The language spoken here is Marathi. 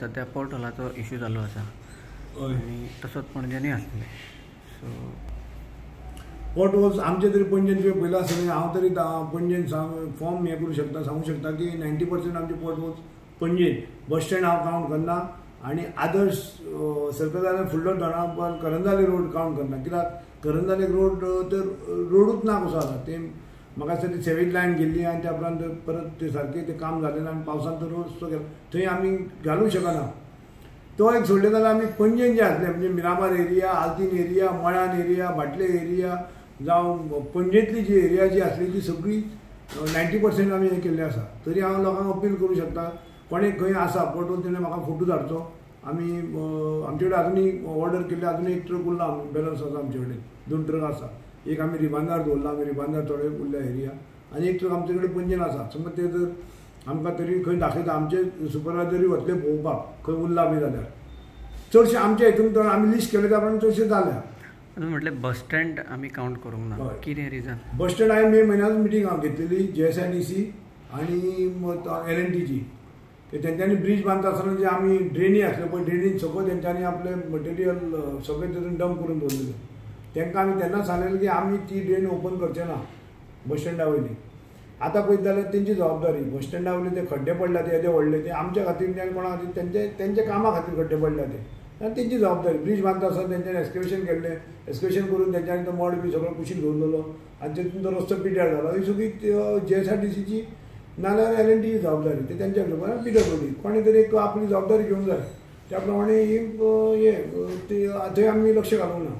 सध्या पोर्ट हॉलाचो इश्यू चालू आसा आनी तसोच पणजेनूय आसलें सो पोर्ट हॉल्स आमचे तरी पणजेन तुवें पयला आसतलें हांव तरी पणजेन फॉर्म हें करूं शकता सांगूं शकता की 90% आमचे पोर्ट हॉल्स पणजेन बस स्टँड हांव कावंट करना आनी आदर्श सर्कल फुडलो दोना करंजाले रोड कावंट करना कित्याक करंजाले रोड तर रोडूच ना कसो आसा ते म्हाका दिसता ती सेवेज लायन गेल्ली आनी त्या उपरांत परत ते सारकें ते काम जालें ना आनी पावसान तो रोड असो गेलो थंय आमी घालूंक शकना तो एक सोडले जाल्यार आमी पणजेन जे आसले म्हणजे Miramar area Altinho area Mala area Bhatlem area जावं पणजेंतली जी एरिया जी आसली ती सगळी 90% आमी हें केल्लें आसा तरी हांव लोकांक अपील करूं शकता कोणें खंय आसा पोर्ट तेणें म्हाका फोटो धाडचो आमी आमचे कडेन आजुनूय ऑर्डर केल्ले आजुनूय एक ट्रक उरला बॅलन्स आसा आमचे कडेन 2 ट्रक आसा एक आमी रिबांदार दवरला आमी रिबांदार थोडे उरल्या एरिया आनी एक ट्रक आमचे कडेन पणजेन आसा समज ते जर आमकां तरी खंय दाखयता आमचे सुपरवायझरी वतले पळोवपाक खंय उरला बी जाल्यार चडशे आमच्या हितून तर आमी लिस्ट केले त्या प्रमाणे चडशे जाल्या म्हटलें बस स्टँड आमी कावंट करूंक ना कितें रिजन बस स्टँड हांवें मे म्हयन्यात मिटींग हांव घेतलेली JSIDC आनी L&Tची तेंच्यांनी ब्रीज बांदता आसतना जे आमी ड्रेनी आसल्यो पळय ड्रेनीन सकयल तेंच्यांनी आपलें मटेरियल सगळें तितून डंप करून दवरलेलें तांकां आमी तेन्ना सांगलेलें की आमी ती ड्रेन ओपन करचे ना बस स्टँडा वयली आतां पळयत जाल्यार तेंची जबाबदारी बस स्टँडा वयले ते खड्डे पडल्या ते येदे व्हडले ते आमच्या खातीर तें कोणा खातीर तेंचे कामा खातीर खड्डे पडल्या ते आनी तेंची जबाबदारी ब्रीज बांदता आसतना तेंच्यांनी एक्सकेवेशन केल्लें एक्सकेवेशन करून तेंच्यांनी तो मड बी सगळो कुशीक दवरलेलो आनी तेतून तो रस्तो पिड्यार जालो ही सगळी JSIDCची नाल्यार L&Tची जबाबदारी ते तेंच्या कडल्यान PWD कोणी तरी एक आपली जबाबदारी घेवंक जाय त्या प्रमाणे ही थंय आमी लक्ष घालूंक ना